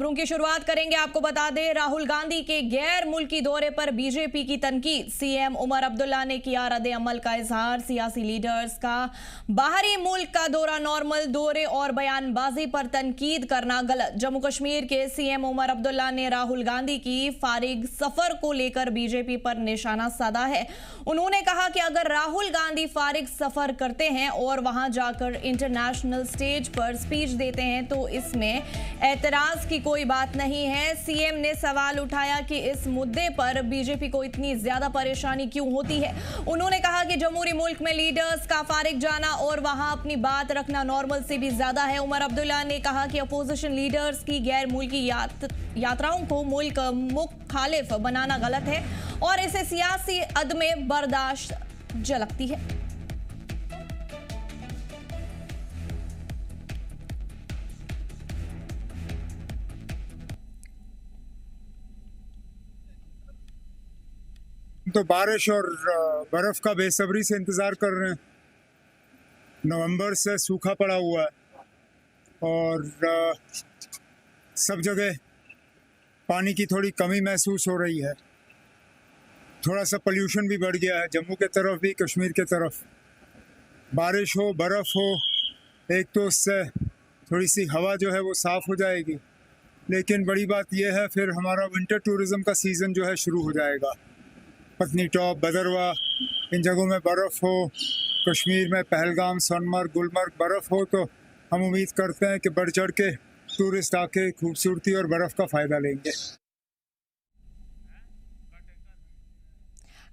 खबरों की शुरुआत करेंगे। आपको बता दें, राहुल गांधी के गैर मुल्की दौरे पर बीजेपी की तनकीद। सीएम उमर अब्दुल्ला ने किया रद्द अमल का इजहार। सियासी लीडर्स का बाहरी मुल्क का दौरा नॉर्मल दौरे और बयानबाजी पर तनकीद करना गलत। जम्मू कश्मीर के सीएम उमर अब्दुल्ला ने राहुल गांधी की फारिग सफर को लेकर बीजेपी पर निशाना साधा है। उन्होंने कहा कि अगर राहुल गांधी फारिग सफर करते हैं और वहां जाकर इंटरनेशनल स्टेज पर स्पीच देते हैं तो इसमें एतराज की कोई बात नहीं है। सीएम ने सवाल उठाया कि इस मुद्दे पर बीजेपी को इतनी ज्यादा परेशानी क्यों होती है। उन्होंने कहा कि जमहूरी मुल्क में लीडर्स का फारिग जाना और वहां अपनी बात रखना नॉर्मल से भी ज्यादा है। उमर अब्दुल्ला ने कहा कि अपोजिशन लीडर्स की गैर मुल्की यात्राओं को मुल्क मुखालिफ बनाना गलत है और इसे सियासी अदमे बर्दाश्त झलकती है। तो बारिश और बर्फ का बेसब्री से इंतज़ार कर रहे हैं। नवंबर से सूखा पड़ा हुआ है और सब जगह पानी की थोड़ी कमी महसूस हो रही है। थोड़ा सा पोल्यूशन भी बढ़ गया है, जम्मू के तरफ भी कश्मीर के तरफ। बारिश हो बर्फ़ हो, एक तो उससे थोड़ी सी हवा जो है वो साफ़ हो जाएगी, लेकिन बड़ी बात यह है फिर हमारा विंटर टूरिज़म का सीज़न जो है शुरू हो जाएगा। पत्नीटॉप, भदरवा, इन जगहों में बर्फ़ हो, कश्मीर में पहलगाम, सोनमर्ग, गुलमर्ग बर्फ़ हो, तो हम उम्मीद करते हैं कि बढ़ चढ़ के टूरिस्ट आके खूबसूरती और बर्फ़ का फ़ायदा लेंगे।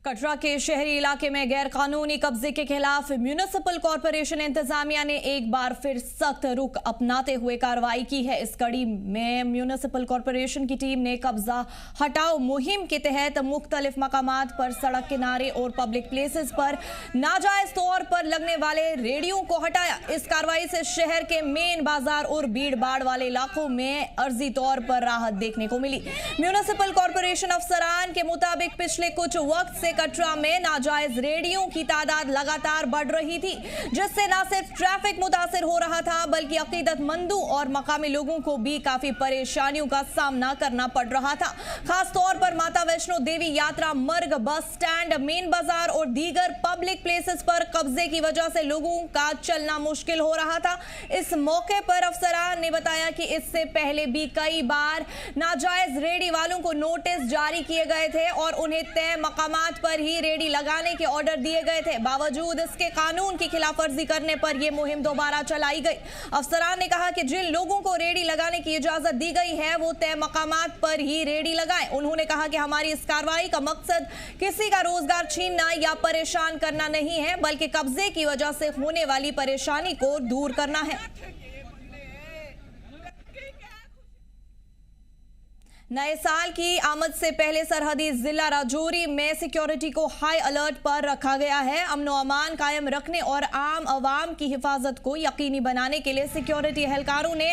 कटरा के शहरी इलाके में गैर कानूनी कब्जे के खिलाफ म्यूनिसिपल कॉरपोरेशन इंतजामिया ने एक बार फिर सख्त रुख अपनाते हुए कार्रवाई की है। इस कड़ी में म्यूनिसिपल कॉरपोरेशन की टीम ने कब्जा हटाओ मुहिम के तहत मुख्तलिफ मकामात पर, सड़क किनारे और पब्लिक प्लेसेस पर नाजायज तौर पर लगने वाले रेडियो को हटाया। इस कार्रवाई से शहर के मेन बाजार और भीड़ भाड़ वाले इलाकों में अर्जी तौर पर राहत देखने को मिली। म्यूनिसिपल कॉरपोरेशन अफसरान के मुताबिक पिछले कुछ वक्त से कटरा में नाजायज रेडियो की तादाद लगातार बढ़ रही थी, जिससे न सिर्फ ट्रैफिक मुतासिर हो रहा था बल्कि अकीदतमंदों और मकामी लोगों को भी काफी परेशानियों का सामना करना पड़ रहा था। खास तौर पर माता वैष्णो देवी यात्रा मार्ग, बस स्टैंड, मेन बाजार और दीगर पब्लिक प्लेसेस पर कब्जे की वजह से लोगों का चलना मुश्किल हो रहा था। इस मौके पर अफसरान ने बताया कि इससे पहले भी कई बार नाजायज रेडी वालों को नोटिस जारी किए गए थे और उन्हें तय मकामात पर ही रेडी लगाने के ऑर्डर दिए गए थे। बावजूद इसके कानून की खिलाफवर्जी करने पर यह मुहिम दोबारा चलाई गई। अफसरान ने कहा कि जिन लोगों को रेडी लगाने की इजाजत दी गई है वो तय मकामात पर ही रेडी लगाएं। उन्होंने कहा कि हमारी इस कार्रवाई का मकसद किसी का रोजगार छीनना या परेशान करना नहीं है, बल्कि कब्जे की वजह से होने वाली परेशानी को दूर करना है। नए साल की आमद से पहले सरहदी जिला राजौरी में सिक्योरिटी को हाई अलर्ट पर रखा गया है। अमन और अमान कायम रखने और आम आवाम की हिफाजत को यकीनी बनाने के लिए सिक्योरिटी एहलकारों ने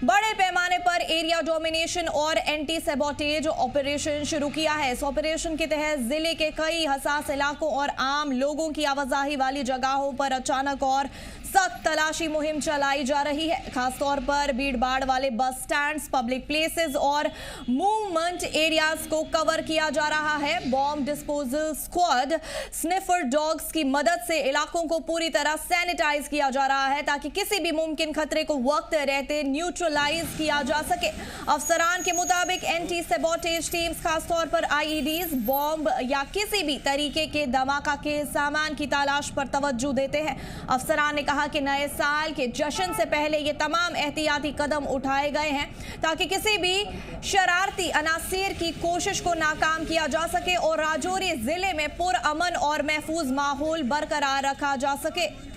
बड़े पैमाने पर एरिया डोमिनेशन और एंटी सैबोटेज ऑपरेशन शुरू किया है। इस ऑपरेशन के तहत जिले के कई हसास इलाकों और आम लोगों की आवाजाही वाली जगहों पर अचानक और सख्त तलाशी मुहिम चलाई जा रही है। खासतौर पर भीड़ भाड़ वाले बस स्टैंड्स, पब्लिक प्लेसेस और मूवमेंट एरियाज को कवर किया जा रहा है। Bomb disposal squad, sniffer dogs की मदद से इलाकों को पूरी तरह सैनिटाइज किया जा रहा है ताकि किसी भी मुमकिन खतरे को वक्त रहते न्यूट्रलाइज किया जा सके। अफसरान के मुताबिक एंटी सैबोटेज टीम्स खासतौर पर आईईडीज, बॉम्ब या किसी भी तरीके के धमाका के सामान की तलाश पर तवज्जो देते हैं। अफसरान ने कहा कि नए साल के जश्न से पहले ये तमाम एहतियाती कदम उठाए गए हैं ताकि किसी भी शरारती अनासिर की कोशिश को नाकाम किया जा सके और राजौरी जिले में पुरअमन और महफूज माहौल बरकरार रखा जा सके।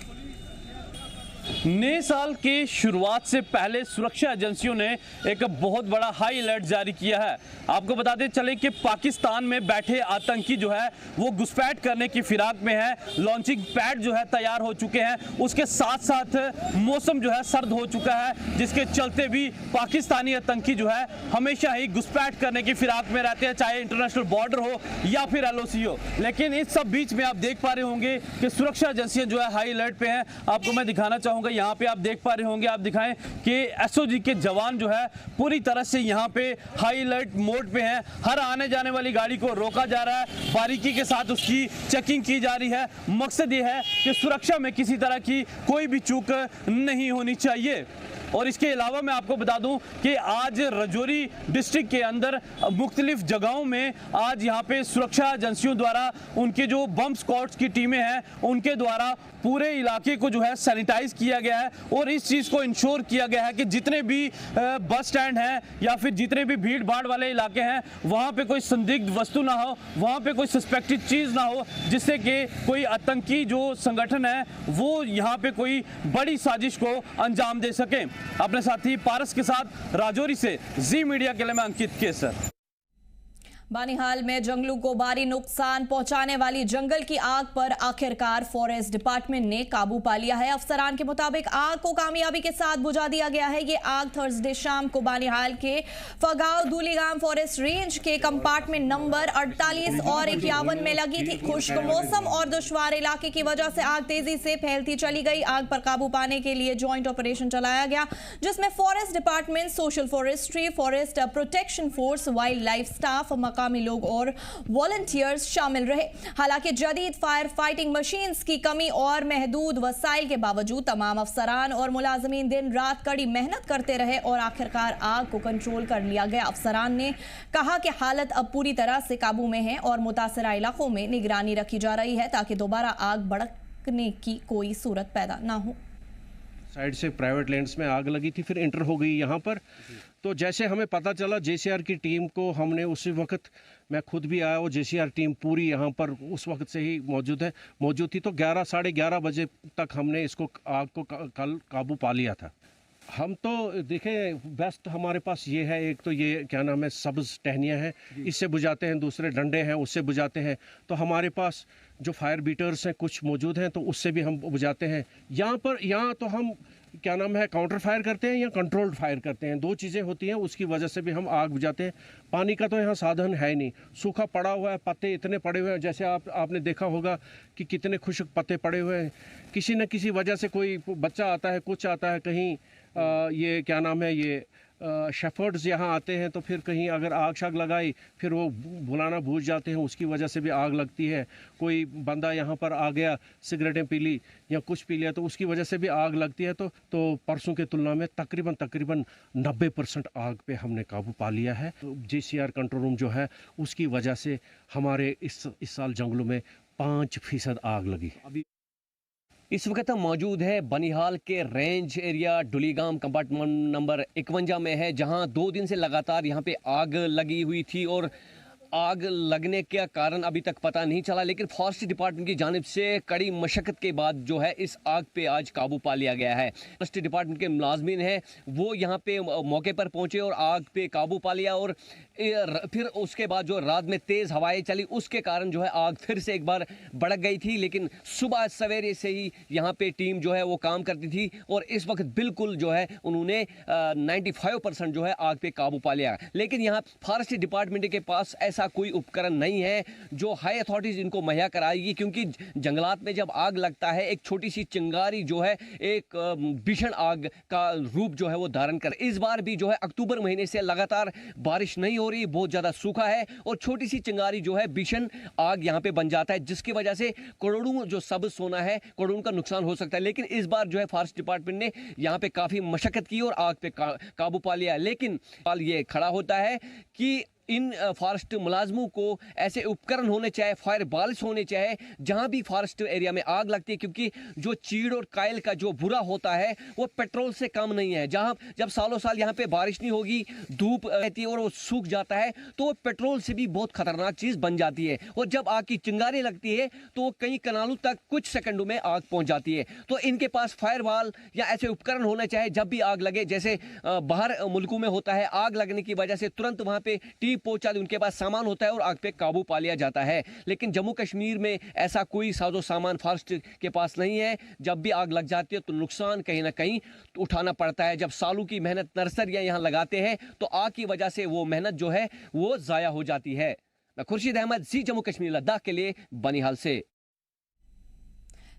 नए साल की शुरुआत से पहले सुरक्षा एजेंसियों ने एक बहुत बड़ा हाई अलर्ट जारी किया है। आपको बताते चले कि पाकिस्तान में बैठे आतंकी जो है वो घुसपैठ करने की फिराक में है। लॉन्चिंग पैड जो है तैयार हो चुके हैं, उसके साथ साथ मौसम जो है सर्द हो चुका है, जिसके चलते भी पाकिस्तानी आतंकी जो है हमेशा ही घुसपैठ करने की फिराक में रहते हैं, चाहे इंटरनेशनल बॉर्डर हो या फिर एलओसी हो। लेकिन इस सब बीच में आप देख पा रहे होंगे कि सुरक्षा एजेंसियां जो है हाई अलर्ट पे हैं। आपको मैं दिखाना चाहूँगा यहाँ पे आप देख पा रहे होंगे, आप दिखाएं कि एसओजी के जवान जो है पूरी तरह से यहाँ पे हाई अलर्ट मोड पे हैं। हर आने जाने वाली गाड़ी को रोका जा रहा है, बारीकी के साथ उसकी चेकिंग की जा रही है। मकसद ये है कि सुरक्षा में किसी तरह की कोई भी चूक नहीं होनी चाहिए। और इसके अलावा मैं आपको बता दूं कि आज राजौरी डिस्ट्रिक्ट के अंदर मुख्तलिफ जगहों में आज यहाँ पे सुरक्षा एजेंसियों द्वारा उनके जो बम स्क्वाड्स की टीमें हैं उनके द्वारा पूरे इलाके को जो है सैनिटाइज किया गया है और इस चीज़ को इंश्योर किया गया है कि जितने भी बस स्टैंड हैं या फिर जितने भी भीड़ भाड़ वाले इलाके हैं वहाँ पे कोई संदिग्ध वस्तु ना हो, वहाँ पे कोई सस्पेक्टेड चीज़ ना हो जिससे कि कोई आतंकी जो संगठन है वो यहाँ पे कोई बड़ी साजिश को अंजाम दे सके। अपने साथी पारस के साथ राजौरी से जी मीडिया के लिए मैं अंकित केसर। बानिहाल में जंगलों को भारी नुकसान पहुंचाने वाली जंगल की आग पर आखिरकार फॉरेस्ट डिपार्टमेंट ने काबू पा लिया है। अफसरान के मुताबिक आग को कामयाबी के साथ बुझा दिया गया है। ये आग थर्सडे शाम को बानिहाल के फगाव दूलीगाम फॉरेस्ट रेंज के कंपार्टमेंट नंबर 48 और 51 में लगी थी। खुश्क मौसम और दुश्वार इलाके की वजह से आग तेजी से फैलती चली गई। आग पर काबू पाने के लिए ज्वाइंट ऑपरेशन चलाया गया जिसमें forest department, social forestry, forest protection force, wild life staff, मकामी लोग और वॉलंटियर्स शामिल रहे। हालांकि जदीद फायर फाइटिंग मशीन्स की कमी और महदूद वसाइल के बावजूद तमाम अफसरान और मुलाजमीन दिन रात कड़ी मेहनत करते रहे और आखिरकार आग को कंट्रोल कर लिया गया। अफसरान ने कहा कि हालत अब पूरी तरह से काबू में है और मुतासरा इलाकों में निगरानी रखी जा रही है ताकि दोबारा आग भड़कने की कोई सूरत पैदा ना हो। साइड से प्राइवेट लैंड्स में आग लगी थी, फिर एंटर हो गई यहाँ पर। तो जैसे हमें पता चला जेसीआर की टीम को हमने उसी वक्त, मैं खुद भी आया और जेसीआर टीम पूरी यहाँ पर उस वक्त से ही मौजूद थी। तो 11 साढ़े 11 बजे तक हमने इसको आग को कल काबू पा लिया था। हम तो देखें बेस्ट हमारे पास ये है, एक तो ये क्या नाम है सब्ज़ टहनियाँ हैं, इससे बुझाते हैं, दूसरे डंडे हैं उससे बुझाते हैं। तो हमारे पास जो फायर बीटर्स हैं कुछ मौजूद हैं तो उससे भी हम बुझाते हैं। यहाँ तो हम क्या नाम है काउंटर फायर करते हैं या कंट्रोल्ड फायर करते हैं, दो चीज़ें होती हैं, उसकी वजह से भी हम आग बुझाते हैं। पानी का तो यहाँ साधन है नहीं, सूखा पड़ा हुआ है, पत्ते इतने पड़े हुए हैं, जैसे आपने देखा होगा कि कितने खुश्क पत्ते पड़े हुए हैं। किसी न किसी वजह से कोई बच्चा आता है, कुछ आता है, कहीं ये क्या नाम है ये शेफर्ड्स यहाँ आते हैं तो फिर कहीं अगर आग शाग लगाई फिर वो बुलाना भूल जाते हैं, उसकी वजह से भी आग लगती है। कोई बंदा यहाँ पर आ गया, सिगरेटें पी ली या कुछ पी लिया तो उसकी वजह से भी आग लगती है। तो परसों की तुलना में तकरीबन 90% आग पे हमने काबू पा लिया है। तो जेसीआर कंट्रोल रूम जो है उसकी वजह से हमारे इस साल जंगलों में 5% आग लगी। अभी इस वक्त हम मौजूद है बनिहाल के रेंज एरिया डुलीगाम कंपार्टमेंट नंबर 51 में है, जहां 2 दिन से लगातार यहां पे आग लगी हुई थी और आग लगने का कारण अभी तक पता नहीं चला। लेकिन फॉरेस्ट डिपार्टमेंट की जानिब से कड़ी मशक्कत के बाद जो है इस आग पे आज काबू पा लिया गया है। फॉरेस्ट डिपार्टमेंट के मुलाजमीन हैं वो यहाँ पे मौके पर पहुँचे और आग पे काबू पा लिया। और फिर उसके बाद जो रात में तेज़ हवाएं चली उसके कारण जो है आग फिर से एक बार भड़क गई थी। लेकिन सुबह सवेरे से ही यहाँ पे टीम जो है वो काम करती थी और इस वक्त बिल्कुल जो है उन्होंने 95% जो है आग पे काबू पा लिया। लेकिन यहाँ फॉरेस्ट डिपार्टमेंट के पास ऐसा कोई उपकरण नहीं है जो हाई अथॉरिटीज इनको मुहैया कराएगी, क्योंकि जंगलात में जब आग लगता है एक छोटी सी चिंगारी जो है एक भीषण आग का रूप जो है वो धारण कर। इस बार भी जो है अक्टूबर महीने से लगातार बारिश नहीं हो रही, बहुत ज़्यादा सूखा है और छोटी सी चिंगारी जो है भीषण आग यहाँ पे बन जाता है, जिसकी वजह से करोड़ों जो सब्ज़ सोना है करोड़ों का नुकसान हो सकता है। लेकिन इस बार जो है फॉरेस्ट डिपार्टमेंट ने यहाँ पे काफ़ी मशक्कत की और आग पे काबू पा लिया। लेकिन सवाल ये खड़ा होता है कि इन फॉरेस्ट मुलाजमों को ऐसे उपकरण होने चाहिए, फायर बाल्स होने चाहिए जहां भी फॉरेस्ट एरिया में आग लगती है, क्योंकि जो चीड़ और कायल का जो बुरा होता है वो पेट्रोल से कम नहीं है। जहां जब सालों साल यहाँ पे बारिश नहीं होगी, धूप रहती है और वो सूख जाता है तो वो पेट्रोल से भी बहुत खतरनाक चीज़ बन जाती है। और जब आग की चिंगारी लगती है तो वो कई कनालों तक कुछ सेकंडों में आग पहुँच जाती है। तो इनके पास फायर बाल या ऐसे उपकरण होने चाहिए जब भी आग लगे, जैसे बाहर मुल्कों में होता है आग लगने की वजह से तुरंत वहाँ पे टीम पहुंचा, उनके पास सामान होता है और आग पे काबू पा लिया जाता है। लेकिन जम्मू कश्मीर में ऐसा कोई साजो सामान फॉरेस्ट के पास नहीं है। जब भी आग लग जाती है तो नुकसान कहीं ना कहीं उठाना पड़ता है। जब सालों की मेहनत नर्सरियां यहाँ लगाते हैं तो आग की वजह से वो मेहनत जो है वो जाया हो जाती है। मैं खुर्शीद अहमद, जी जम्मू कश्मीर लद्दाख के लिए बनिहाल से।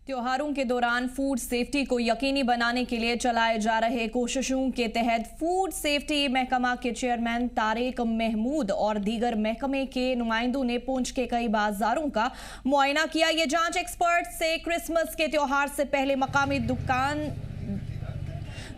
त्योहारों के दौरान फूड सेफ्टी को यकीनी बनाने के लिए चलाए जा रहे कोशिशों के तहत फूड सेफ्टी महकमा के चेयरमैन तारिक महमूद और दीगर महकमे के नुमाइंदों ने पुंछ के कई बाजारों का मुआयना किया। ये जांच एक्सपर्ट से क्रिसमस के त्योहार से पहले मकामी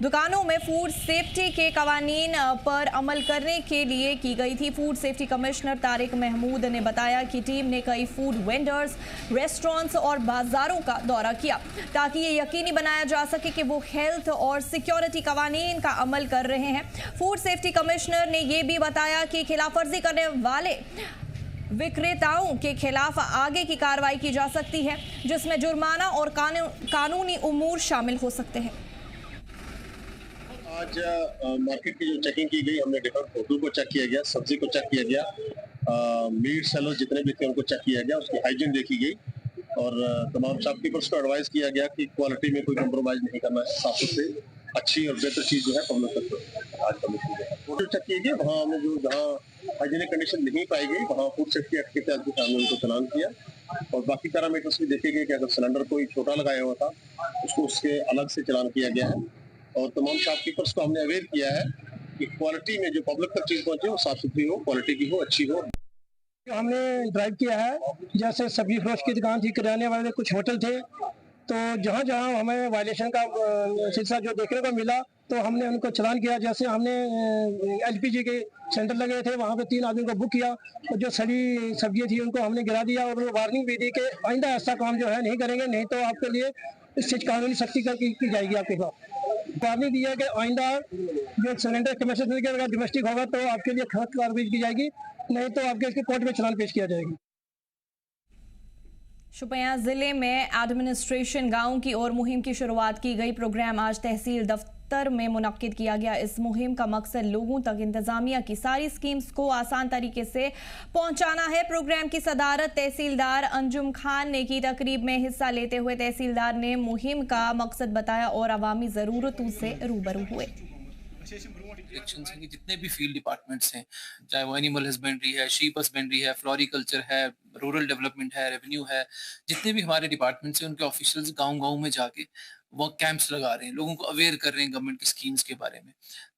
दुकानों में फूड सेफ्टी के कवानीन पर अमल करने के लिए की गई थी। Food safety commissioner Tariq Mahmood ने बताया कि टीम ने कई फूड वेंडर्स, रेस्टोरेंट्स और बाजारों का दौरा किया ताकि ये यकीनी बनाया जा सके कि वो हेल्थ और सिक्योरिटी कवानीन का अमल कर रहे हैं। फूड सेफ्टी कमिश्नर ने ये भी बताया कि खिलाफवर्जी करने वाले विक्रेताओं के खिलाफ आगे की कार्रवाई की जा सकती है, जिसमें जुर्माना और कानूनी उमूर शामिल हो सकते हैं। आज मार्केट की जो चेकिंग की गई, हमने डिफरेंट होटल को चेक किया गया, सब्जी को चेक किया गया, मीट सेलर जितने भी थे उनको चेक किया गया, उसकी हाइजीन देखी गई और तमाम शॉपकीपर्स को एडवाइस किया गया कि क्वालिटी में कोई कॉम्प्रोमाइज नहीं करना है। साफ सुथरी अच्छी और बेहतर चीज जो है पब्लिक तक आज कमीशन जो है होटल चेक किए गए। वहाँ हमने जो जहाँ हाइजीनिक कंडीशन नहीं पाई गई वहाँ फूड सेफ्टी एक्ट के तहत हमने उनको चलान किया और बाकी पैरामीटर्स भी देखे गए कि अगर सिलेंडर कोई छोटा लगाया हुआ था उसको उसके अलग से चलान किया गया है और तमाम शॉपकीपर्स को हमने अवेयर किया है कि क्वालिटी में जो पब्लिक तक चीज पहुंचे वो साफ सुथरी हो, क्वालिटी की हो, अच्छी हो। हमने ड्राइव किया है, जैसे सब्जी फ्रोश की दुकान थी, किराने वाले कुछ होटल थे, तो जहाँ जहाँ हमें वायलेशन का सिलसिला जो देखने को मिला तो हमने उनको चलान किया। जैसे हमने एलपीजी के सेंटर लगे थे वहाँ पे 3 आदमी को बुक किया और जो सड़ी सब्जियाँ थी उनको हमने गिरा दिया और वार्निंग भी दी कि आइंदा ऐसा काम जो है नहीं करेंगे, नहीं तो आपके लिए इससे कानूनी सख्ती की जाएगी। आपके खिलाफ वार्निंग दिया कि आइंदा जो सिलेंडर कमर्शियल अगर डोमेस्टिक होगा तो आपके लिए सख्त कार्रवाई की जाएगी, नहीं तो आपके कोर्ट में चलान पेश किया जाएगा। शोपियां जिले में एडमिनिस्ट्रेशन गांव की ओर मुहिम की शुरुआत की गई। प्रोग्राम आज तहसील दफ्तर में मुनक्किद किया गया। इस मुहिम का मकसद लोगों तक इंतजामिया की सारी स्कीम्स को आसान तरीके से पहुंचाना है। प्रोग्राम की सदारत तहसीलदार अंजुम खान ने की। तकरीब में हिस्सा लेते हुए तहसीलदार ने मुहिम का मकसद बताया और अवामी ज़रूरतों से रूबरू हुए। डायरेक्शंस हैं कि जितने भी फील्ड डिपार्टमेंट्स हैं, चाहे वो एनिमल हस्बेंड्री है, शीप हस्बेंड्री है, फ्लोरिकल्चर है, रूरल डेवलपमेंट है, रेवेन्यू है, जितने भी हमारे डिपार्टमेंट्स हैं उनके ऑफिशियल्स गांव-गांव में जाके वर्क कैंप्स लगा रहे हैं, लोगों को अवेयर कर रहे हैं गवर्नमेंट की स्कीम्स के बारे में।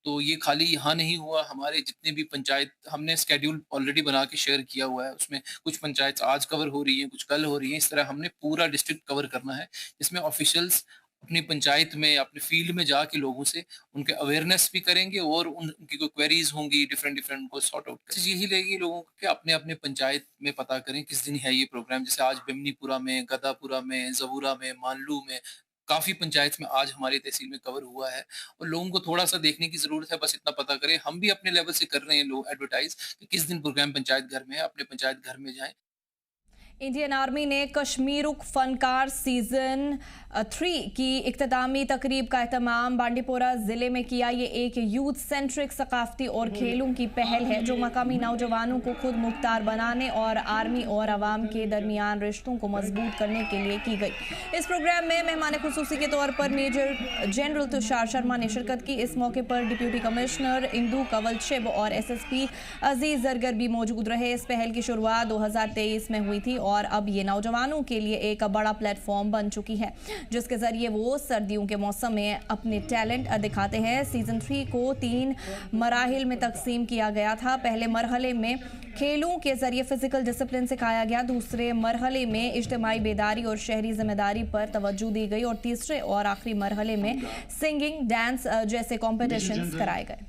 तो ये खाली यहाँ नहीं हुआ, हमारे जितने भी पंचायत हमने स्केड्यूल ऑलरेडी बना के शेयर किया हुआ है, उसमें कुछ पंचायत आज कवर हो रही हैं, कुछ कल हो रही हैं। इस तरह हमने पूरा डिस्ट्रिक्ट कवर करना है, जिसमें ऑफिशियल्स अपनी पंचायत में, अपने फील्ड में जाके लोगों से उनके अवेयरनेस भी करेंगे और उनकी कोई क्वेरीज होंगी डिफरेंट को सॉर्ट आउट करेंगे। यही रहेगी लोगों को कि अपने अपने पंचायत में पता करें किस दिन है ये प्रोग्राम। जैसे आज बेमनीपुरा में, गदापुरा में, जबूरा में, मानलू में, काफ़ी पंचायत में आज हमारी तहसील में कवर हुआ है और लोगों को थोड़ा सा देखने की ज़रूरत है। बस इतना पता करें, हम भी अपने लेवल से कर रहे हैं लोग एडवर्टाइज कि किस दिन प्रोग्राम पंचायत घर में है, अपने पंचायत घर में जाएं। इंडियन आर्मी ने कश्मीरुक फनकार सीजन 3 की इख्तितामी तकरीब का एहतमाम बांडीपोरा जिले में किया। ये एक यूथ सेंट्रिक सकाफती और खेलों की पहल है जो मकामी नौजवानों को खुद मुख्तार बनाने और आर्मी और आवाम के दरमियान रिश्तों को मजबूत करने के लिए की गई। इस प्रोग्राम में मेहमान खुसूसी के तौर पर मेजर जनरल तुषार शर्मा ने शिरकत की। इस मौके पर डिप्टी कमिश्नर इंदू कंवल शिव और SSP अजीज जरगर भी मौजूद रहे। इस पहल की शुरुआत 2023 में हुई थी और अब ये नौजवानों के लिए एक बड़ा प्लेटफॉर्म बन चुकी है, जिसके जरिए वो सर्दियों के मौसम में अपने टैलेंट दिखाते हैं। सीजन 3 को 3 मराहिल में तकसीम किया गया था। पहले मरहले में खेलों के जरिए फिजिकल डिसिप्लिन सिखाया गया, दूसरे मरहले में इज्तिमाई बेदारी और शहरी जिम्मेदारी पर तवज्जो दी गई और तीसरे और आखिरी मरहले में सिंगिंग, डांस जैसे कॉम्पिटिशंस कराए गए।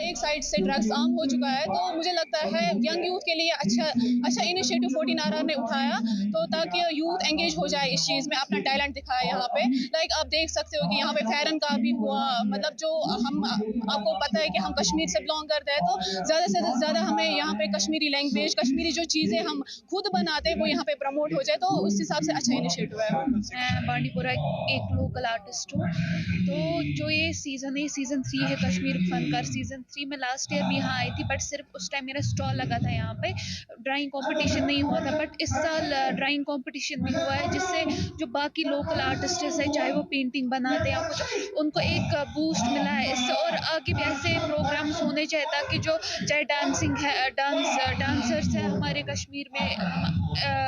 एक साइड से ड्रग्स आम हो चुका है, तो मुझे लगता है यंग यूथ के लिए अच्छा इनिशिएटिव 14RR ने उठाया, तो ताकि यूथ एंगेज हो जाए इस चीज़ में, अपना टैलेंट दिखाए यहाँ पे। लाइक आप देख सकते हो कि यहाँ पे फेरन का भी हुआ, मतलब जो हम आपको पता है कि हम कश्मीर से बिलोंग करते हैं, तो ज़्यादा से ज़्यादा हमें यहाँ पे कश्मीरी लैंग्वेज, कश्मीरी जो चीज़ें हम खुद बनाते हैं वो यहाँ पे प्रमोट हो जाए, तो उस हिसाब से अच्छा इनिशिएटिव है। बांडीपोरा एक लोग लोकल आर्टिस्ट हूँ। तो जो ये सीज़न 3 है कश्मीर फनकार, सीज़न 3 में लास्ट ईयर भी यहाँ आई थी, बट सिर्फ उस टाइम मेरा स्टॉल लगा था यहाँ पे, ड्राइंग कंपटीशन नहीं हुआ था। बट इस साल ड्राइंग कंपटीशन भी हुआ है, जिससे जो बाकी लोकल आर्टिस्ट है, चाहे वो पेंटिंग बनाते हैं या कुछ, उनको एक बूस्ट मिला है इससे। और आगे भी ऐसे प्रोग्राम्स होने चाहिए ताकि जो चाहे डांसिंग है, डांसर्स है हमारे कश्मीर में,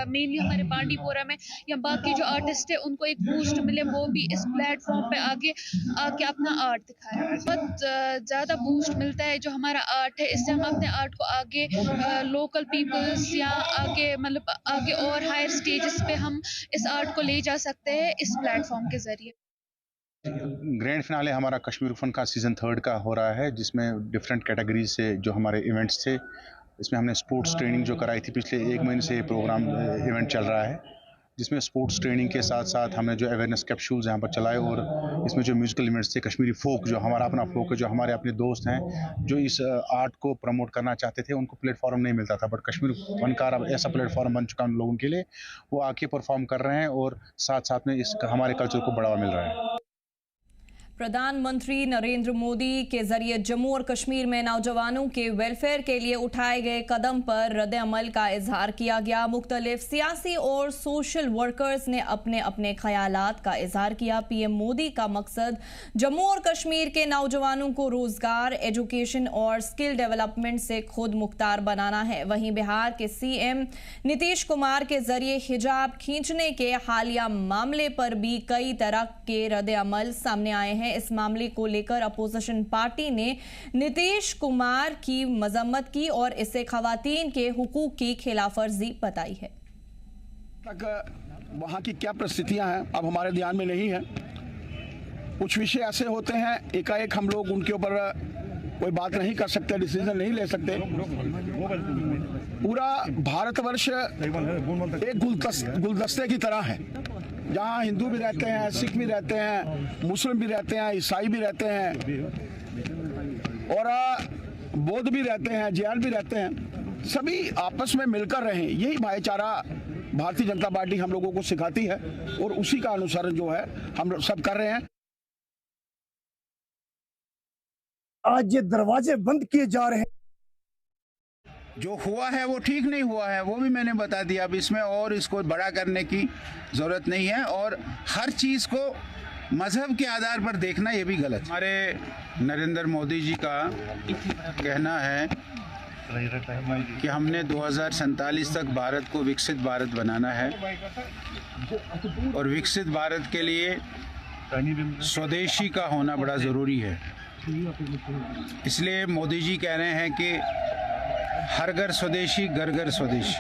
मेनली हमारे बांडीपोरा में, या बाकी जो आर्टिस्ट है उनको एक बूस्ट मिले, वो भी इस प्लेटफॉर्म पे आगे अपना आर्ट दिखाएं। बहुत ज़्यादा बूस्ट मिलता है जो हमारा आर्ट है, इससे हम अपने आर्ट को आगे लोकल पीपल्स या आगे मतलब आगे और हायर स्टेजेस पे हम इस आर्ट को ले जा सकते हैं इस प्लेटफॉर्म के ज़रिए। ग्रैंड फिनाले हमारा कश्मीर फन का सीज़न 3 का हो रहा है, जिसमें डिफरेंट कैटेगरीज से जो हमारे इवेंट्स थे, इसमें हमने स्पोर्ट्स ट्रेनिंग जो कराई थी, पिछले 1 महीने से ये प्रोग्राम इवेंट चल रहा है, जिसमें स्पोर्ट्स ट्रेनिंग के साथ साथ हमने जो अवेयरनेस कैप्सूल्स यहाँ पर चलाए, और इसमें जो म्यूजिकल इवेंट्स थे, कश्मीरी फोक जो हमारा अपना फोक है, जो हमारे अपने दोस्त हैं जो इस आर्ट को प्रमोट करना चाहते थे, उनको प्लेटफॉर्म नहीं मिलता था, बट कश्मीर फनकार अब ऐसा प्लेटफॉर्म बन चुका है उन लोगों के लिए, वो आके परफॉर्म कर रहे हैं और साथ साथ में इस हमारे कल्चर को बढ़ावा मिल रहा है। प्रधानमंत्री नरेंद्र मोदी के जरिए जम्मू और कश्मीर में नौजवानों के वेलफेयर के लिए उठाए गए कदम पर रद्द-ए-अमल का इजहार किया गया। मुख्तलिफ सियासी और सोशल वर्कर्स ने अपने अपने ख्यालात का इजहार किया। पीएम मोदी का मकसद जम्मू और कश्मीर के नौजवानों को रोजगार, एजुकेशन और स्किल डेवलपमेंट से खुद मुख्तार बनाना है। वहीं बिहार के सीएम नीतीश कुमार के जरिए हिजाब खींचने के हालिया मामले पर भी कई तरह के रद्द-ए-अमल सामने आए हैं। इस मामले को लेकर अपोजिशन पार्टी ने नीतीश कुमार की मजम्मत की और इसे खवातीन के हुकूक की खिलाफवर्जी बताई है। वहाँ की क्या परिस्थितियां हैं अब हमारे ध्यान में नहीं है। कुछ विषय ऐसे होते हैं एकाएक हम लोग उनके ऊपर कोई बात नहीं कर सकते, डिसीजन नहीं ले सकते। पूरा भारतवर्ष एक गुलदस्ते की तरह है, जहाँ हिंदू भी रहते हैं, सिख भी रहते हैं, मुस्लिम भी रहते हैं, ईसाई भी रहते हैं और बौद्ध भी रहते हैं, जैन भी रहते हैं। सभी आपस में मिलकर रहें, यही भाईचारा भारतीय जनता पार्टी हम लोगों को सिखाती है और उसी का अनुसरण जो है हम सब कर रहे हैं। आज ये दरवाजे बंद किए जा रहे हैं। जो हुआ है वो ठीक नहीं हुआ है, वो भी मैंने बता दिया। अब इसमें और इसको बड़ा करने की ज़रूरत नहीं है और हर चीज़ को मज़हब के आधार पर देखना ये भी गलत। हमारे नरेंद्र मोदी जी का कहना है कि हमने 2047 तक भारत को विकसित भारत बनाना है और विकसित भारत के लिए स्वदेशी का होना बड़ा ज़रूरी है। इसलिए मोदी जी कह रहे हैं कि हर घर स्वदेशी, घर घर स्वदेशी।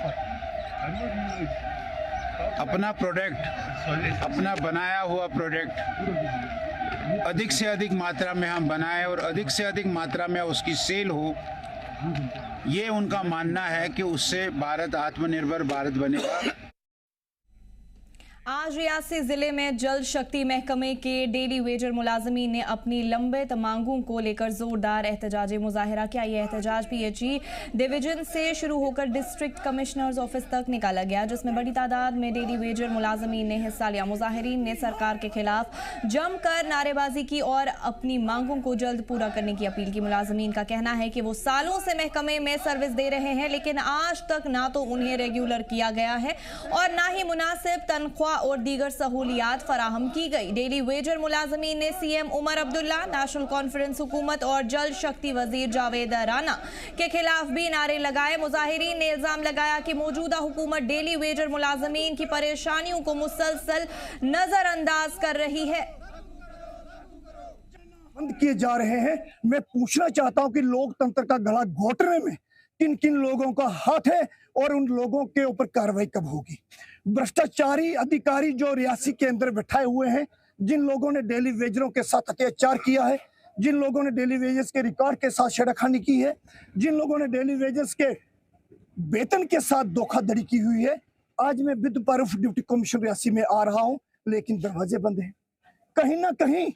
अपना प्रोडक्ट, अपना बनाया हुआ प्रोडक्ट अधिक से अधिक मात्रा में हम बनाएं और अधिक से अधिक मात्रा में उसकी सेल हो, ये उनका मानना है कि उससे भारत आत्मनिर्भर भारत बनेगा। आज रियासी जिले में जल शक्ति महकमे के डेली वेजर मुलाजमीन ने अपनी लंबित मांगों को लेकर जोरदार एहतजाजी मुजाहिरा किया। यह एहतजाज पीएचई डिवीजन से शुरू होकर डिस्ट्रिक्ट कमिश्नर्स ऑफिस तक निकाला गया, जिसमें बड़ी तादाद में डेली वेजर मुलाजमीन ने हिस्सा लिया। मुजाहिरीन ने सरकार के खिलाफ जमकर नारेबाजी की और अपनी मांगों को जल्द पूरा करने की अपील की। मुलाजमीन का कहना है कि वो सालों से महकमे में सर्विस दे रहे हैं, लेकिन आज तक ना तो उन्हें रेगुलर किया गया है और ना ही मुनासिब तनख्वाह और दीगर सहूलियात फराहम की गई। डेली वेजर मुलाजमीन ने सीएम उमर अब्दुल्ला, नेशनल कॉन्फ्रेंस हुकूमत और जल शक्ति वजीर जावेद राना के खिलाफ भी नारे लगाए। मुजाहिरीन ने इल्जाम लगाया कि मौजूदा हुकूमत डेली वेजर मुलाजमीन की परेशानियों को मुसलसल नजरअंदाज कर रही है। बंद किए जा रहे हैं। मैं पूछना चाहता हूं कि लोकतंत्र का गला घोटने में किन किन लोगों का हाथ है और उन लोगों के ऊपर कार्रवाई कब होगी। भ्रष्टाचारी अधिकारी जो रियासी के अंदर बैठाए हुए हैं, जिन लोगों ने डेली वेजरों के साथ अत्याचार किया है, जिन लोगों ने डेली वेजर्स के रिकॉर्ड के साथ छेड़खानी की है, जिन लोगों ने डेली वेजर्स के वेतन के साथ धोखाधड़ी की हुई है, आज मैं with proof deputy commissioner Reasi में आ रहा हूं, लेकिन दरवाजे बंद हैं। कहीं ना कहीं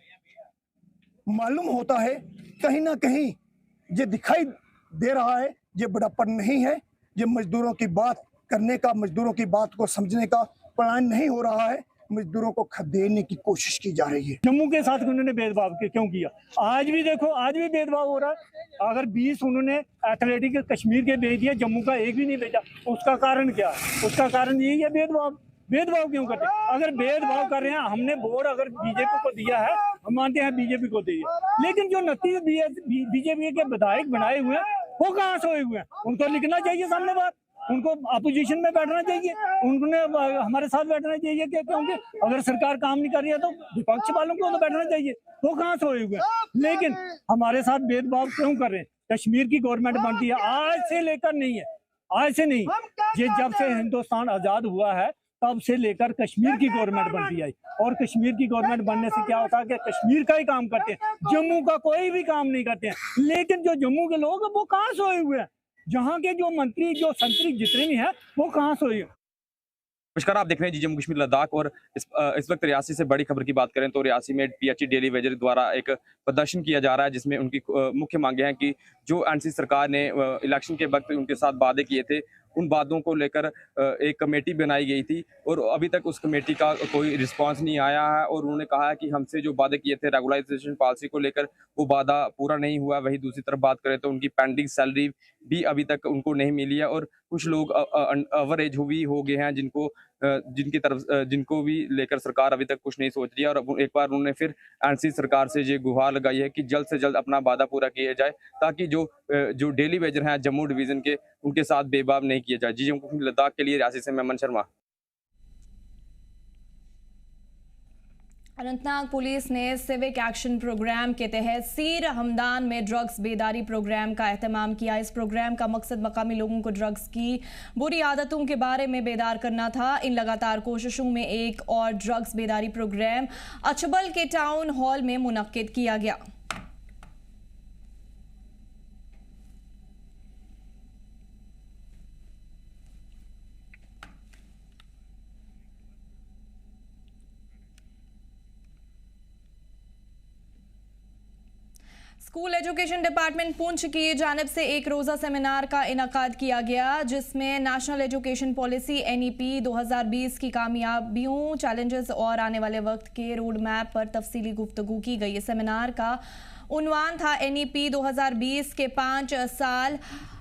मालूम होता है, कहीं ना कहीं ये दिखाई दे रहा है, ये बड़ापन नहीं है, ये मजदूरों की बात करने का, मजदूरों की बात को समझने का प्लान नहीं हो रहा है। मजदूरों को खदेड़ने की कोशिश की जा रही है। जम्मू के साथ उन्होंने भेदभाव क्यों किया? आज भी देखो, आज भी भेदभाव हो रहा है। अगर 20 उन्होंने एथलेटिक कश्मीर के भेज दिया, जम्मू का एक भी नहीं भेजा, उसका कारण क्या है? उसका कारण यही है भेदभाव। भेदभाव क्यों करते हैं? अगर भेदभाव कर रहे हैं, हमने वोट अगर बीजेपी को दिया है, हम मानते हैं बीजेपी को दिया, लेकिन जो 29 बीजेपी के विधायक बनाए हुए हैं वो कहाँ सोए हुए हैं? उनको लिखना चाहिए सामने बात, उनको अपोजिशन में बैठना चाहिए, उन्होंने हमारे साथ बैठना चाहिए, क्योंकि अगर सरकार काम नहीं कर रही है तो विपक्ष वालों को तो बैठना चाहिए। वो कहाँ सोए हुए हैं? लेकिन हमारे साथ भेदभाव क्यों कर रहे हैं? कश्मीर की गवर्नमेंट बनती है, आज से लेकर नहीं है, आज से नहीं, ये जब से हिंदुस्तान आजाद हुआ है तब से लेकर कश्मीर की गवर्नमेंट बनती आई। और कश्मीर की गवर्नमेंट बनने से क्या होता है कि कश्मीर का ही काम करते हैं, जम्मू का कोई भी काम नहीं करते हैं। लेकिन जो जम्मू के लोग वो कहाँ सोए हुए हैं? जहाँ के जो मंत्री जो संतरी जितने भी हैं वो कहाँ सोए हैं? नमस्कार, आप देख रहे हैं जी जम्मू कश्मीर लद्दाख। और इस वक्त रियासी से बड़ी खबर की बात करें तो रियासी में पीएचई डेली वेजर द्वारा एक प्रदर्शन किया जा रहा है, जिसमें उनकी मुख्य मांगे हैं कि जो एनसी सरकार ने इलेक्शन के वक्त उनके साथ वादे किए थे, उन वादों को लेकर एक कमेटी बनाई गई थी और अभी तक उस कमेटी का कोई रिस्पांस नहीं आया है। और उन्होंने कहा है कि हमसे जो वादे किए थे रेगुलाइजेशन पॉलिसी को लेकर, वो वादा पूरा नहीं हुआ। वहीं दूसरी तरफ बात करें तो उनकी पेंडिंग सैलरी भी अभी तक उनको नहीं मिली है। और कुछ लोग ओवर एज हो गए हैं जिनको भी लेकर सरकार अभी तक कुछ नहीं सोच रही है। और एक बार उन्होंने फिर एनसी सरकार से ये गुहार लगाई है कि जल्द से जल्द अपना वादा पूरा किया जाए, ताकि जो डेली वेजर हैं जम्मू डिवीजन के, उनके साथ बेबाब नहीं किया जाए। जी जम्मू कश्मीर लद्दाख के लिए रियासी से मैं अमन शर्मा। अनंतनाग पुलिस ने सिविक एक्शन प्रोग्राम के तहत सीर हमदान में ड्रग्स बेदारी प्रोग्राम का एहतमाम किया। इस प्रोग्राम का मकसद मकामी लोगों को ड्रग्स की बुरी आदतों के बारे में बेदार करना था। इन लगातार कोशिशों में एक और ड्रग्स बेदारी प्रोग्राम अचबल के टाउन हॉल में मुनक्किद किया गया। स्कूल एजुकेशन डिपार्टमेंट पुंछ की जानिब से एक रोज़ा सेमिनार का इनाकाद किया गया, जिसमें नेशनल एजुकेशन पॉलिसी NEP 2020 की कामयाबियों, चैलेंजेस और आने वाले वक्त के रोड मैप पर तफसीली गुफ्तगू की गई। सेमिनार का उन्वान था NEP 2020 के 5 साल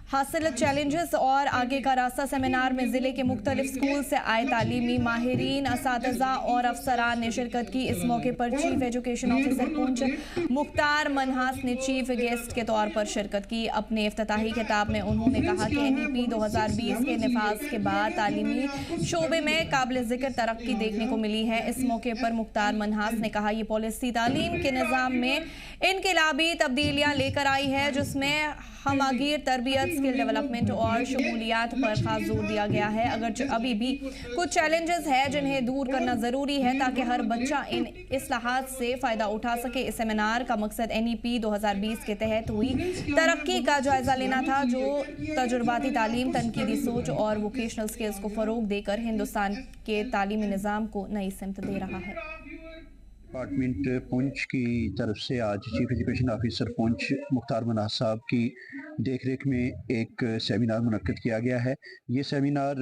हासिल चैलेंजेस और आगे का रास्ता। सेमिनार में जिले के मुख्तलिफ स्कूल से आए तालीमी माहिरीन, असातिज़ा और अफसरान ने शिरकत की। इस मौके पर chief education officer Poonch Mukhtar Manhas ने चीफ गेस्ट के तौर पर शिरकत की। अपने इफ्तिताही खिताब में उन्होंने कहा कि NEP 2020 के निफाज के बाद तालीमी शोबे में काबिल ज़िक्र तरक्की देखने को मिली है। इस मौके पर मुख्तार मनहास ने कहा, ये पॉलिसी तालीम के निज़ाम में इनकलाबी तब्दीलियाँ लेकर आई है, जिसमें हमागीर तरबियत, स्किल डेवलपमेंट और शमूलियात पर खास जोर दिया गया है। अगर अभी भी कुछ चैलेंजेस हैं जिन्हें दूर करना ज़रूरी है ताकि हर बच्चा इन इस्लाहात से फ़ायदा उठा सके। इस सेमिनार का मकसद NEP 2020 के तहत हुई तरक्की का जायज़ा लेना था, जो तजुर्बाती तालीम, तनकीदी सोच और वोकेशनल स्किल्स को फ़रोग देकर हिंदुस्तान के तालीमी निज़ाम को नई सिमत दे रहा है। डिपार्टमेंट पुंछ की तरफ से आज chief education officer Poonch Mukhtar Manhas साहब की देखरेख में एक सेमिनार मुनक्किद किया गया है। ये सेमिनार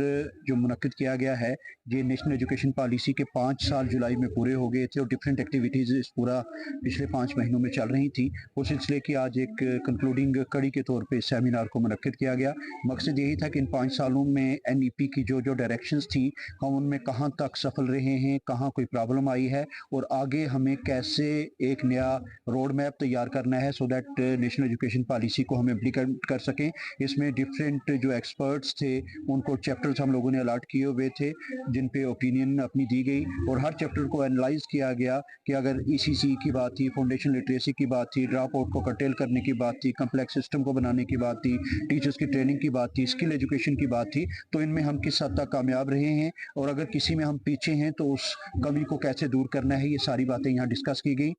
जो मुनक्किद किया गया है, ये नेशनल एजुकेशन पॉलिसी के 5 साल जुलाई में पूरे हो गए थे और डिफरेंट एक्टिविटीज़ इस पूरा पिछले 5 महीनों में चल रही थी। उस सिलसिले की आज एक कंक्लूडिंग कड़ी के तौर पे सेमिनार को मुनक्किद किया गया। मकसद यही था कि इन 5 सालों में NEP की जो डायरेक्शंस थी, हम उनमें कहाँ तक सफल रहे हैं, कहाँ कोई प्रॉब्लम आई है और आगे हमें कैसे एक नया रोड मैप तैयार करना है, so that national education policy को हम इम्प्लीमेंट कर सकें। इसमें डिफरेंट जो एक्सपर्ट्स थे, उनको चैप्टर्स हम लोगों ने अलॉट किए हुए थे, जिन पे ओपिनियन अपनी दी गई और हर चैप्टर को एनालाइज किया गया कि अगर ECC की बात थी, फाउंडेशन लिटरेसी की बात थी, ड्रॉप आउट को कर्टेल करने की बात थी, कम्प्लेक्स सिस्टम को बनाने की बात थी, टीचर्स की ट्रेनिंग की बात थी, स्किल एजुकेशन की बात थी, तो इनमें हम किस हद तक कामयाब रहे हैं और अगर किसी में हम पीछे हैं तो उस कमी को कैसे दूर करना है, ये सारी बातें यहाँ डिस्कस की गई।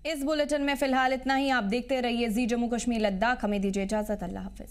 इस बुलेटिन में फिलहाल इतना ही। आप देखते रहिए जी जम्मू कश्मीर लद्दाख। हमें दीजिए इजाजत। अल्लाह हाफिज।